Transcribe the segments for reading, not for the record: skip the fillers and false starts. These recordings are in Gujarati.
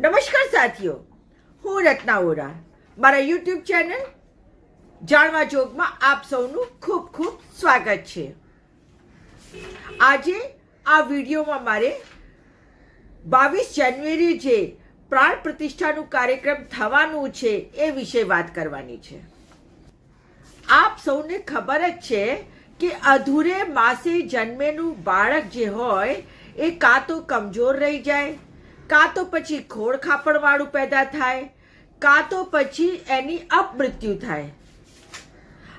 નમસ્કાર સાથીઓ, હું રત્ના ઓરા મારા યુટ્યુબ ચેનલ જાણવા જોગમાં આપ સૌનું ખૂબ ખૂબ સ્વાગત છે। આજે આ વિડીયોમાં મારે 22 જાન્યુઆરી જે પ્રાણ પ્રતિષ્ઠાનું કાર્યક્રમ થવાનું છે એ વિશે વાત કરવાની છે। આપ સૌને ખબર જ છે કે અધૂરે માસે જન્મેલું બાળક જે હોય એ કાં તો કમજોર રહી જાય, કાં તો પછી ખોડ ખાપણવાળું પેદા થાય, કાં તો પછી એની અપમૃત્યુ થાય।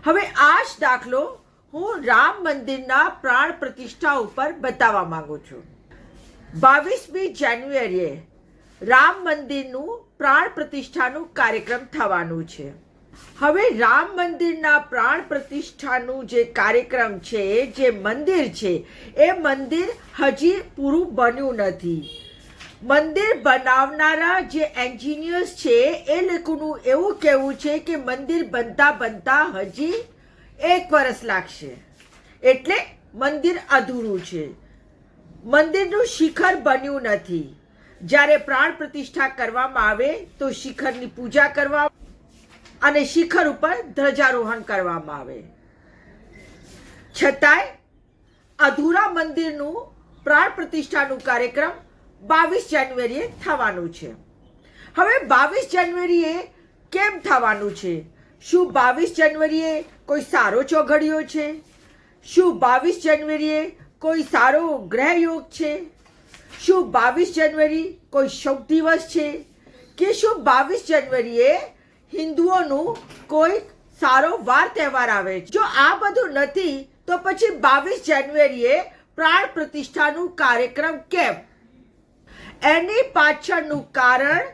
હવે આ જ દાખલો હું રામ મંદિરના પ્રાણ પ્રતિષ્ઠા ઉપર બતાવવા માંગુ છું। 22મી જાન્યુઆરીએ રામ મંદિરનું પ્રાણ પ્રતિષ્ઠાનું કાર્યક્રમ થવાનું છે। હવે રામ મંદિરના પ્રાણ પ્રતિષ્ઠાનું જે કાર્યક્રમ છે, જે મંદિર છે, એ મંદિર હજી પૂરું બન્યું નથી। મંદિર બનાવનારા જે એન્જિનિયર્સ છે એ લોકોનું એવું કહેવું છે કે મંદિર બનતા બનતા હજી 1 વર્ષ લાગશે, એટલે મંદિર અધૂરું છે। મંદિરનું શિખર બન્યું નથી। જ્યારે પ્રાણ પ્રતિષ્ઠા કરવામાં આવે તો શિખરની પૂજા કરવા અને શિખર ઉપર ધ્વજારોહણ કરવામાં આવે। છતાંય અધૂરા મંદિરનું પ્રાણ પ્રતિષ્ઠાનું કાર્યક્રમ 22 જાન્યુઆરીએ થવાનું છે। હવે 22 જાન્યુઆરીએ કેમ થવાનું છે? શું 22 જાન્યુઆરીએ કોઈ સારો ચોઘડિયો છે? શું 22 જાન્યુઆરીએ કોઈ સારો ગ્રહ યોગ છે? શું 22 જાન્યુઆરી કોઈ શુભ દિવસ છે? કે શું 22 જાન્યુઆરીએ હિન્દુઓનું કોઈ સારો વાર તહેવાર આવે છે? જો આ બધું નથી તો પછી 22 જાન્યુઆરીએ પ્રાણ પ્રતિષ્ઠાનું કાર્યક્રમ કેમ? એની પાછળનું કારણ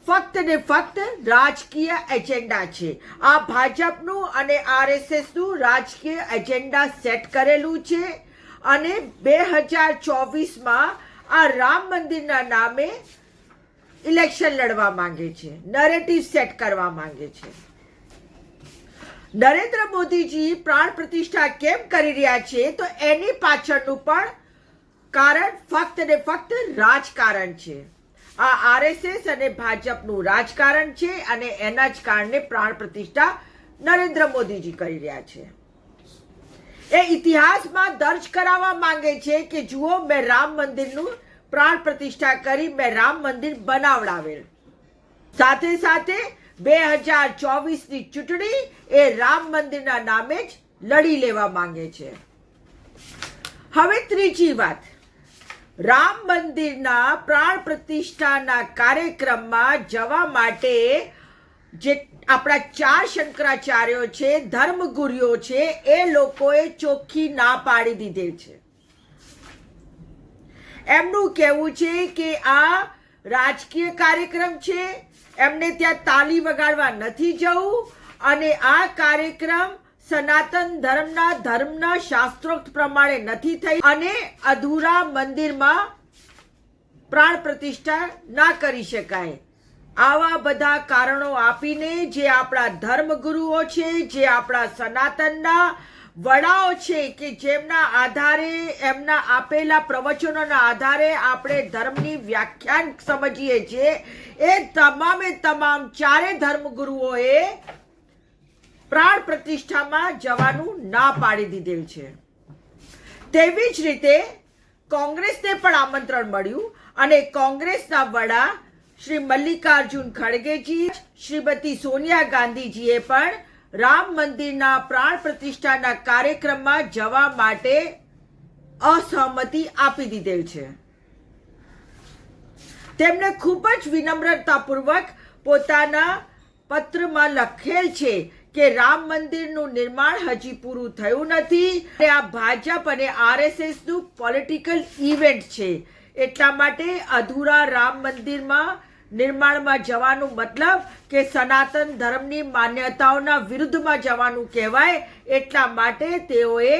ફક્ત ને ફક્ત રાજકીય એજન્ડા છે। આ ભાજપનું અને આરએસએસનું રાજકીય એજન્ડા સેટ કરેલું છે અને 2024માં આ રામ મંદિરના નામે ઇલેક્શન લડવા માંગે છે, નરેટિવ સેટ કરવા માંગે છે। નરેન્દ્ર મોદીજી પ્રાણ પ્રતિષ્ઠા કેમ કરી રહ્યા છે? તો એની પાછળનું પણ કારણ ફક્ત ને ફક્ત રાજકારણ છે। આ આરએસએસ અને ભાજપનું રાજકારણ છે અને એના જ કારણે પ્રાણ પ્રતિષ્ઠા નરેન્દ્ર મોદીજી કરી રહ્યા છે। એ ઇતિહાસમાં દર્જ કરાવવા માંગે છે કે જુઓ, મેં રામ મંદિરનું પ્રાણ પ્રતિષ્ઠા કરી, મેં રામ મંદિર બનાવડાવેલ। સાથે સાથે 2024ની ચૂંટણી એ રામ મંદિરના નામે જ લડી લેવા માંગે છે। હવે ત્રીજી વાત, રામ મંદિરના પ્રાણ પ્રતિષ્ઠાના કાર્યક્રમમાં જવા માટે જે આપણા 4 શંકરાચાર્યો છે, ધર્મગુરુઓ છે, એ લોકોએ ચોખ્ખી ના પાડી દીધેલ છે। એમનું કહેવું છે કે આ રાજકીય કાર્યક્રમ છે, એમને ત્યાં તાલી વગાડવા નથી જવું અને આ કાર્યક્રમ સનાતન ધર્મના શાસ્ત્રોક્ત પ્રમાણે નથી થઈ અને અધૂરા મંદિરમાં પ્રાણ પ્રતિષ્ઠા ના કરી શકાય। આવા બધા કારણો આપીને જે આપણા ધર્મગુરુઓ છે, જે આપણા સનાતનના વડાઓ છે, કે જેમના આધારે, એમના આપેલા પ્રવચનોના આધારે આપણે ધર્મની વ્યાખ્યાન સમજીએ છીએ, એ તમામે તમામ 4 ધર્મગુરુઓએ પ્રાણ પ્રતિષ્ઠામાં જવાનું ના પાડી દીધેલ છે। તેવી જ રીતે કોંગ્રેસને પણ આમંત્રણ મળ્યું અને કોંગ્રેસના વડા શ્રી મલ્લિકાર્જુન ખડગેજી, શ્રીમતી સોનિયા ગાંધીજીએ પણ રામ મંદિરના પ્રાણ પ્રતિષ્ઠાના કાર્યક્રમમાં જવા માટે અસહમતિ આપી દીધેલ છે। તેમણે ખૂબ જ વિનમ્રતાપૂર્વક પોતાના પત્રમાં લખેલ છે કે રામ મંદિરનું નિર્માણ હજી પૂરું થયું નથી, આ ભાજપ અને આરએસએસનું પોલિટિકલ ઇવેન્ટ છે, એટલા માટે અધૂરા રામ મંદિરમાં નિર્માણમાં જવાનું મતલબ કે સનાતન ધર્મની માન્યતાઓના વિરુદ્ધમાં જવાનું કહેવાય। એટલા માટે તેઓએ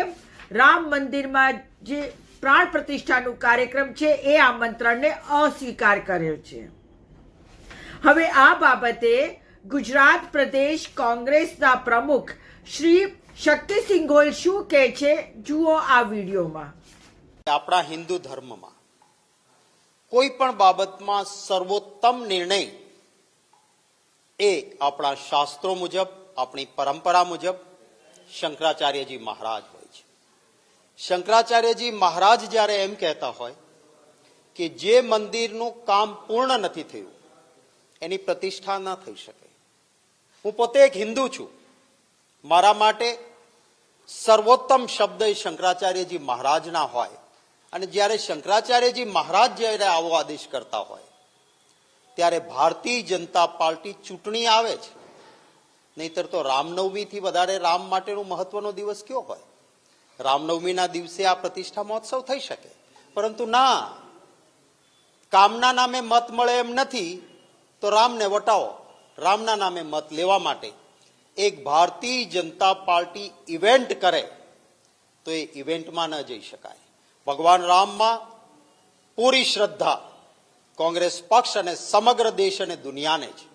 રામ મંદિરમાં જે પ્રાણ પ્રતિષ્ઠાનું કાર્યક્રમ છે એ આમંત્રણને અસ્વીકાર કર્યો છે। હવે આ બાબતે ગુજરાત પ્રદેશ કોંગ્રેસના પ્રમુખ શ્રી શક્તિસિંહ ગોહિલ શું કહે છે, જુઓ આ વિડીયોમાં। આપણા હિન્દુ ધર્મમાં કોઈ પણ બાબતમાં સર્વોત્તમ નિર્ણય એ આપણા શાસ્ત્રો મુજબ, આપણી પરંપરા મુજબ શંકરાચાર્યજી મહારાજ હોય છે. શંકરાચાર્યજી મહારાજ જ્યારે એમ કહેતા હોય કે જે મંદિરનું કામ પૂર્ણ નથી થયું એની પ્રતિષ્ઠા ન થઈ શકે. હું પોતે એક હિન્દુ છું. મારા માટે સર્વોત્તમ શબ્દ એ શંકરાચાર્યજી મહારાજના હોય, અને જ્યારે શંકરાચાર્યજી મહારાજ જ્યારે આવો આદેશ કરતા હોય ત્યારે ભારતીય જનતા પાર્ટી ચૂંટણી આવે છે. નહીતર તો રામનવમીથી વધારે રામ માટેનો મહત્વનો દિવસ કયો હોય? રામનવમીના દિવસે આ પ્રતિષ્ઠા મહોત્સવ થઈ શકે, પરંતુ ના, કામના નામે મત મળે એમ નથી તો રામને વટાવો. રામના નામે મત લેવા માટે એક ભારતીય જનતા પાર્ટી ઇવેન્ટ કરે તો એ ઇવેન્ટમાં ન જઈ શકાય. ભગવાન રામમાં પૂરી શ્રદ્ધા કોંગ્રેસ પક્ષ અને સમગ્ર દેશ અને દુનિયાને છે.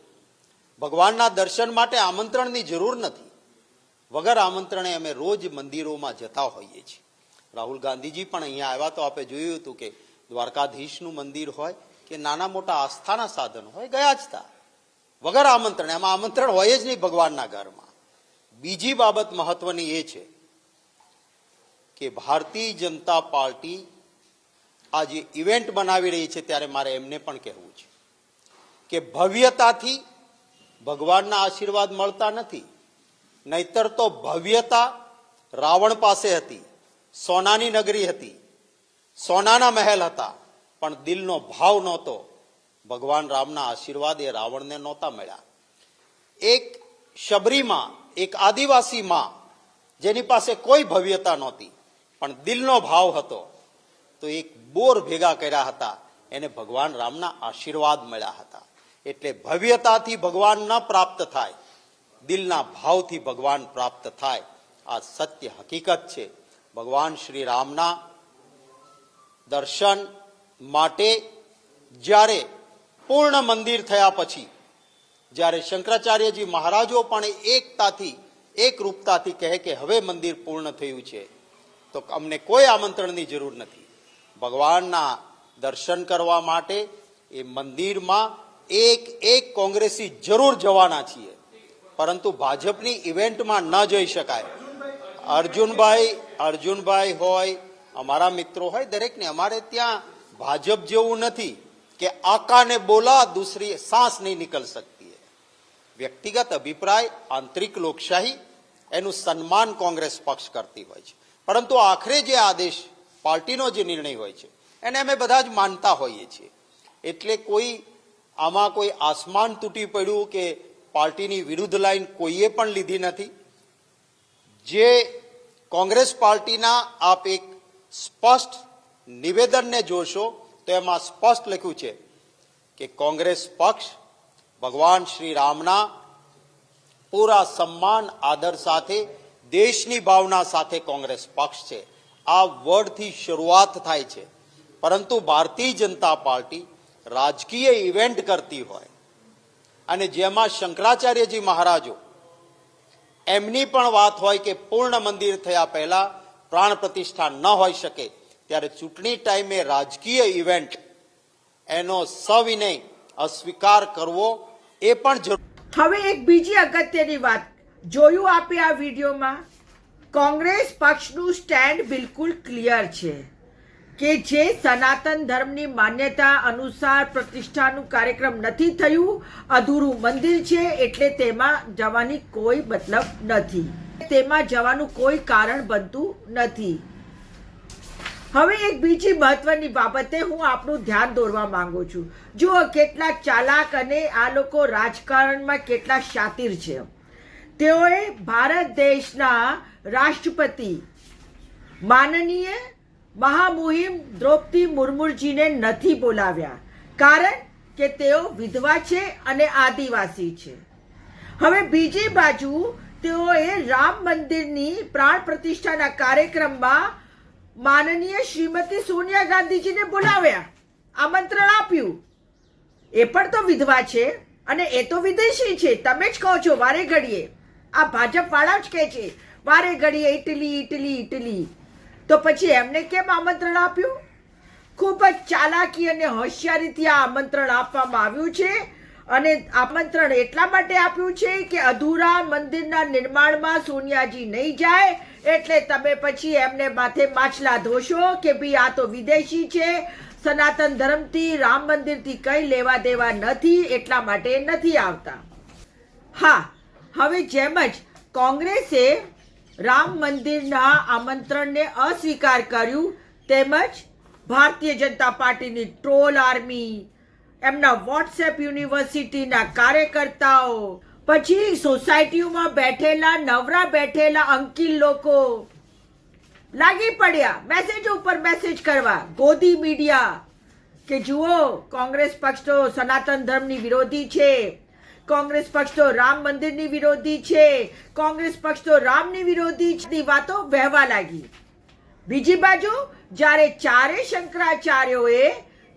ભગવાનના દર્શન માટે આમંત્રણની જરૂર નથી. વગર આમંત્રણે અમે રોજ મંદિરોમાં જતા હોઈએ છીએ. રાહુલ ગાંધીજી પણ અહીંયા આવ્યા તો આપણે જોયું હતું કે દ્વારકાધીશનું મંદિર હોય કે નાના મોટા આસ્થાના સાધનો હોય, ગયા જ હતા વગર આમંત્રણે. એમાં આમંત્રણ હોય જ નહીં ભગવાનના ઘરમાં. બીજી બાબત મહત્વની એ છે કે ભારતીય જનતા પાર્ટી આ જે ઇવેન્ટ બનાવી રહી છે ત્યારે મારે એમને પણ કહેવું છે કે ભવ્યતાથી ભગવાનના આશીર્વાદ મળતા નથી. નહીતર તો ભવ્યતા રાવણ પાસે હતી, સોનાની નગરી હતી, સોનાના મહેલ હતા, પણ દિલનો ભાવ નહોતો. ભગવાન રામના આશીર્વાદ એ રાવણને નહોતા મળ્યા. એક શબરીમાં, એક આદિવાસી માં જેની પાસે કોઈ ભવ્યતા નહોતી પણ દિલનો ભાવ હતો, તો એક બોર ભેગા કર્યા હતા, એને ભગવાન રામના આશીર્વાદ મળ્યા હતા. એટલે ભવ્યતાથી ભગવાન ન પ્રાપ્ત થાય, દિલના ભાવથી ભગવાન પ્રાપ્ત થાય. આ સત્ય હકીકત છે. ભગવાન શ્રી રામના દર્શન માટે જ્યારે પૂર્ણ મંદિર થયા પછી, જ્યારે શંકરાચાર્યજી મહારાજો પણ એકતાથી, એકરૂપતાથી કહે કે હવે મંદિર પૂર્ણ થયું છે, તો અમને કોઈ આમંત્રણની જરૂર નથી. ભગવાનના દર્શન કરવા માટે એ મંદિરમાં એક કોંગ્રેસી જરૂર જવાના છીએ, પરંતુ ભાજપની ઇવેન્ટમાં ન જઈ શકાય. અર્જુનભાઈ હોય, અમારા મિત્રો હોય, દરેકને અમારે ત્યાં ભાજપ જેવું નથી કે આકા ને બોલા દૂસરી सांस नहीं निकल सकती है. વ્યક્તિગત અભિપ્રાય, આંતરિક લોકશાહી, એનું સન્માન કોંગ્રેસ પક્ષ કરતી હોય છે, પરંતુ આખરે જે આદેશ, પાર્ટીનો જે નિર્ણય હોય છે એને અમે બધા જ માનતા હોઈએ છીએ. એટલે આમાં કોઈ આસમાન તૂટી પડ્યું કે પાર્ટીની વિરુદ્ધ લાઈન કોઈએ પણ લીધી નથી. જે કોંગ્રેસ પાર્ટીના આપ એક સ્પષ્ટ નિવેદનને જોશો તો એમાં સ્પષ્ટ લખ્યું છે કે કોંગ્રેસ પક્ષ ભગવાન શ્રી રામના પૂરા સન્માન આદર સાથે, દેશની ભાવના સાથે કોંગ્રેસ પક્ષ છે. આ વર્ડથી શરૂઆત થાય છે. પરંતુ ભારતીય જનતા પાર્ટી રાજકીય ઇવેન્ટ કરતી હોય અને જેમાં શંકરાચાર્યજી મહારાજો એમની પણ વાત હોય કે પૂર્ણ મંદિર થયા પહેલા પ્રાણ પ્રતિષ્ઠા ન હોઈ શકે, ત્યારે ચૂંટણી ટાઈમે રાજકીય ઇવેન્ટ એનો સવિનય અસ્વીકાર કરવો એ પણ જરૂર. હવે એક બીજી અગત્યની વાત જોયું આપે આ વિડીયોમાં, કોંગ્રેસ પક્ષનું સ્ટેન્ડ બિલકુલ ક્લિયર છે કે જે સનાતન ધર્મની માન્યતા અનુસાર પ્રતિષ્ઠાનું કાર્યક્રમ નથી થયું, અધૂરું મંદિર છે, એટલે તેમાં જવાની કોઈ મતલબ નથી, તેમાં જવાનું કોઈ કારણ બનતું નથી. હવે એક બીજી મહત્વની બાબતે હું આપનું ધ્યાન દોરવા માંગુ છું. જુઓ કેટલા ચાલાક અને આ લોકો રાજકારણમાં કેટલા શાતિર છે. તેઓએ ભારત દેશના રાષ્ટ્રપતિ માનનીય મહામુહિમ દ્રૌપદી મુર્મુજીને નથી બોલાવ્યા, કારણ કે તેઓ વિધવા છે અને આદિવાસી છે. હવે બીજી બાજુ તેઓએ રામ મંદિરની પ્રાણ પ્રતિષ્ઠાના કાર્યક્રમમાં માનનીય શ્રીમતી સોનિયા ગાંધીજીને બોલાવ્યા, આમંત્રણ આપ્યું. એ પણ તો વિધવા છે અને એ તો વિદેશી છે. તમે જ કહો છો વારે ઘડીએ, આ ભાજપ વાળા જ કહે છે વારે ઘડીએ ઇટલી ઇટલી ઇટલી, તો પછી એમને કેમ આમંત્રણ આપ્યું? ખૂબ જ ચાલાકી અને હોશિયારીથી આ આમંત્રણ આપવામાં આવ્યું છે અને આમંત્રણ એટલા માટે આપ્યું છે કે અધૂરા મંદિરના નિર્માણમાં સોનિયાજી નહીં જાય, એટલે તમે પછી એમને માથે માછલા ધોશો કે ભાઈ આ તો વિદેશી છે, સનાતન ધર્મથી રામ મંદિરથી કંઈ લેવા દેવા નથી, એટલા માટે નથી આવતા. હા, હવે જેમ જ કોંગ્રેસે રામ મંદિરના આમંત્રણને અસ્વીકાર કર્યું, તેમજ ભારતીય જનતા પાર્ટીની ટ્રોલ આર્મી, એમના વોટ્સએપ યુનિવર્સિટીના કાર્યકર્તાઓ, પછી સોસાયટીઓમાં બેઠેલા નવરા બેઠેલા અંકિલ લોકો લાગી પડ્યા મેસેજ ઉપર મેસેજ કરવા. ગોદી મીડિયા કે જુઓ, કોંગ્રેસ પક્ષ તો સનાતન ધર્મની વિરોધી છે, કોંગ્રેસ પક્ષ તો રામ મંદિરની વિરોધી છે, કોંગ્રેસ પક્ષ તો રામની વિરોધી છે, વાતો વહેવા લાગી. બીજી બાજુ જ્યારે ચારે શંકરાચાર્યોએ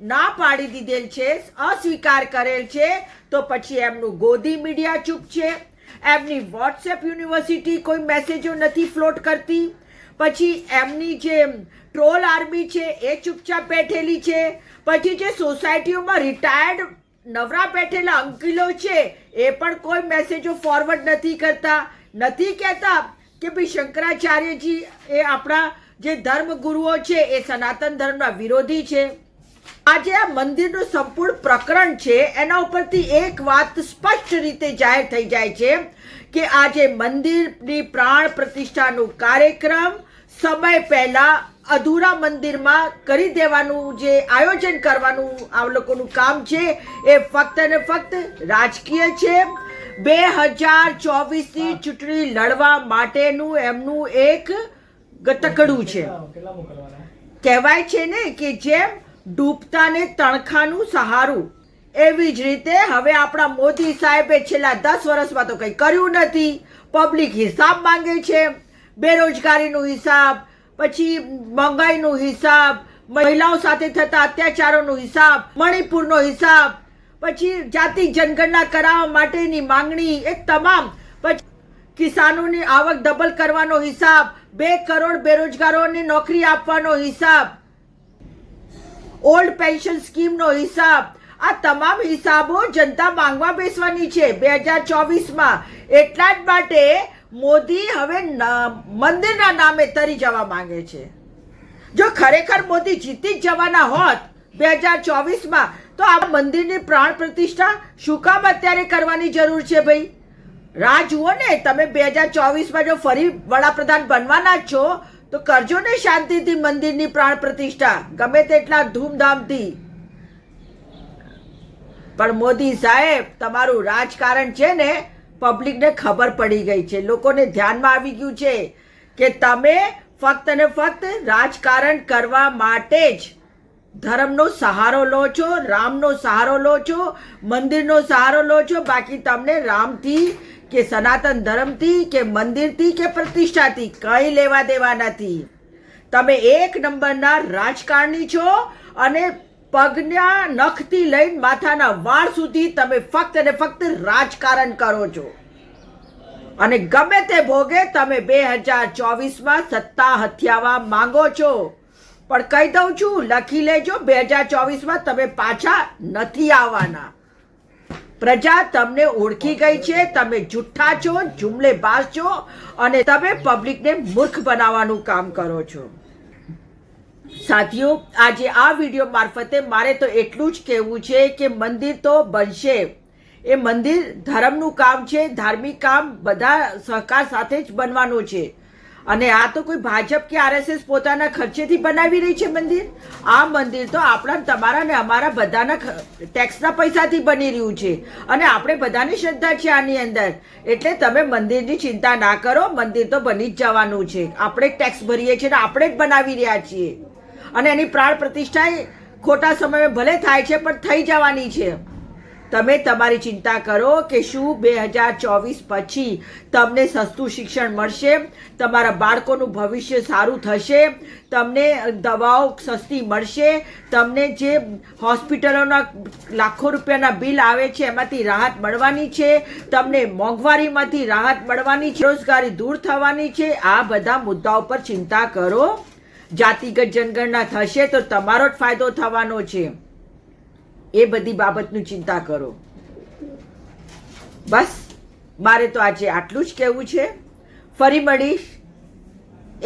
ના પાડી દીધેલ છે, અસ્વીકાર કરેલ છે, તો પછી એમનું ગોદી મીડિયા ચૂપ છે, એમની વોટ્સએપ યુનિવર્સિટી કોઈ મેસેજો નથી ફ્લોટ કરતી, પછી એમની જે ટ્રોલ આર્મી છે એ ચૂપચાપ બેઠેલી છે, પછી જે સોસાયટીઓમાં રિટાયર્ડ નવરા બેઠેલા અંકિલો છે એ પણ કોઈ મેસેજો ફોરવર્ડ નથી કરતા, નથી કહેતા કે ભાઈ શંકરાચાર્યજી એ આપણા જે ધર્મગુરુઓ છે એ સનાતન ધર્મના વિરોધી છે. આજે આ મંદિરનું સંપૂર્ણ પ્રકરણ છે એના ઉપરથી એક વાત સ્પષ્ટ રીતે જાહેર થઈ જાય છે કે આજે મંદિરની પ્રાણ પ્રતિષ્ઠાનું કાર્યક્રમ સમય પહેલા અધૂરા મંદિરમાં કરી દેવાનું જે આયોજન કરવાનું આ લોકોનું કામ છે એ ફક્ત ને ફક્ત રાજકીય છે. 2024ની ચૂંટણી લડવા માટેનું એમનું એક ગતકડું છે. કહેવાય છે ને કે જેમ ડૂબતાને તણખાનું સહારું, એવી જ રીતે હવે આપણા મોદી સાહેબે છેલ્લા 10 વર્ષમાં તો કંઈ કર્યું નથી. પબ્લિક હિસાબ માંગે છે, બેરોજગારીનો હિસાબ, પછી મોંઘાઈનો હિસાબ, મહિલાઓ સાથે થતા અત્યાચારોનો હિસાબ, મણિપુરનો હિસાબ, પછી જાતિ જનગણના કરાવવા માટેની માંગણી, એ તમામ, પછી કિસાનોની આવક ડબલ કરવાનો હિસાબ, 2 કરોડ બેરોજગારોને નોકરી આપવાનો હિસાબ, ઓલ્ડ પેન્શન સ્કીમનો હિસાબ, આ તમામ હિસાબો જનતા માંગવા બેસવાની છે 2024માં. એટલા જ માટે મોદી હવે મંદિરના નામે તરી જવા માંગે છે. જો ખરેખર મોદી જીતી જ જવાના હોત 2024માં, તો આ મંદિરની પ્રાણ પ્રતિષ્ઠા શું કામ અત્યારે કરવાની જરૂર છે ભાઈ? રાહ જુઓ ને, તમે 2024માં જો ફરી વડાપ્રધાન બનવાના જ છો તો કરજો ને શાંતિથી મંદિરની પ્રાણ પ્રતિષ્ઠા, ગમે તેટલા ધૂમધામથી. પણ મોદી સાહેબ, તમારું રાજકારણ છે ને પબ્લિકને ખબર પડી ગઈ છે, લોકોને ધ્યાનમાં આવી ગયું છે કે તમે ફક્ત ને ફક્ત રાજકારણ કરવા માટે જ ધર્મનો સહારો લો છો, રામનો સહારો લો છો, મંદિરનો સહારો લો છો. બાકી તમને રામથી કે સનાતન ધર્મથી કે મંદિરથી કે પ્રતિષ્ઠાથી કંઈ લેવા દેવા નથી. તમે એક નંબરના રાજકારણી છો અને પગના નખથી લઈને માથાના વાળ સુધી તમે ફક્ત ને ફક્ત રાજકારણ કરો છો અને ગમે તે ભોગે તમે 2024માં સત્તા હથિયાવા માંગો છો. પણ કહી દઉં છું, લખી લેજો, 2024માં તમે પાછા નથી આવવાના. પ્રજા તમને ઓળખી ગઈ છે, તમે જુઠ્ઠા છો, જુમલેબાજ છો અને તમે પબ્લિકને મૂર્ખ બનાવવાનું કામ કરો છો. સાથીઓ, આજે આ વિડીયો મારફતે મારે તો એટલું જ કહેવું છે કે મંદિર તો બનશે, એ મંદિર ધર્મનું કામ છે, ધાર્મિક કામ બધા સહકાર સાથે જ બનવાનું છે. અને આ તો કોઈ ભાજપ કે આરએસએસ પોતાના ખર્ચેથી બનાવી રહી છે મંદિર. આ મંદિર તો આપણા તમારા ને અમારા બધાના ટેક્સના પૈસાથી બની રહ્યું છે અને આપણે બધાની શ્રદ્ધા છે આની અંદર. એટલે તમે મંદિરની ચિંતા ના કરો, મંદિર તો બની જ જવાનું છે. આપણે ટેક્સ ભરીએ છીએ ને આપણે જ બનાવી રહ્યા છીએ અને એની પ્રાણ પ્રતિષ્ઠા ખોટા સમયે ભલે થાય છે પણ થઈ જવાની છે. તમે તમારી ચિંતા કરો કે શું 2024 પછી તમને સસ્તું શિક્ષણ મળશે, તમારા બાળકોનું ભવિષ્ય સારું થશે, તમને દવાઓ સસ્તી મળશે, તમને જે હોસ્પિટલોના લાખો રૂપિયાના બિલ આવે છે એમાંથી રાહત મળવાની છે, તમને મોંઘવારીમાંથી રાહત મળવાની છે, બેરોજગારી દૂર થવાની છે. આ બધા મુદ્દાઓ પર ચિંતા કરો. જાતિગત જનગણના થશે તો તમારો જ ફાયદો થવાનો છે. એ બધી બાબતનું ચિંતા કરો. બસ મારે તો આજે આટલું જ કહેવું છે. ફરી મળીશ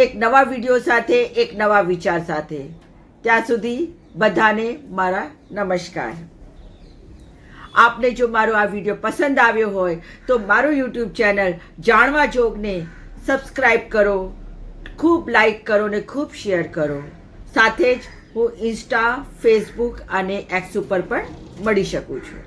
એક નવા વિડીયો સાથે, એક નવા વિચાર સાથે. ત્યાં સુધી બધાને મારા નમસ્કાર. આપને જો મારો આ વિડીયો પસંદ આવ્યો હોય તો મારું યુટ્યુબ ચેનલ જાણવા જોગને સબસ્ક્રાઈબ કરો, ખૂબ લાઈક કરો ને ખૂબ શેર કરો. સાથે જ હું ઇન્સ્ટા, ફેસબુક અને એક્સ ઉપર પણ મળી શકું છું.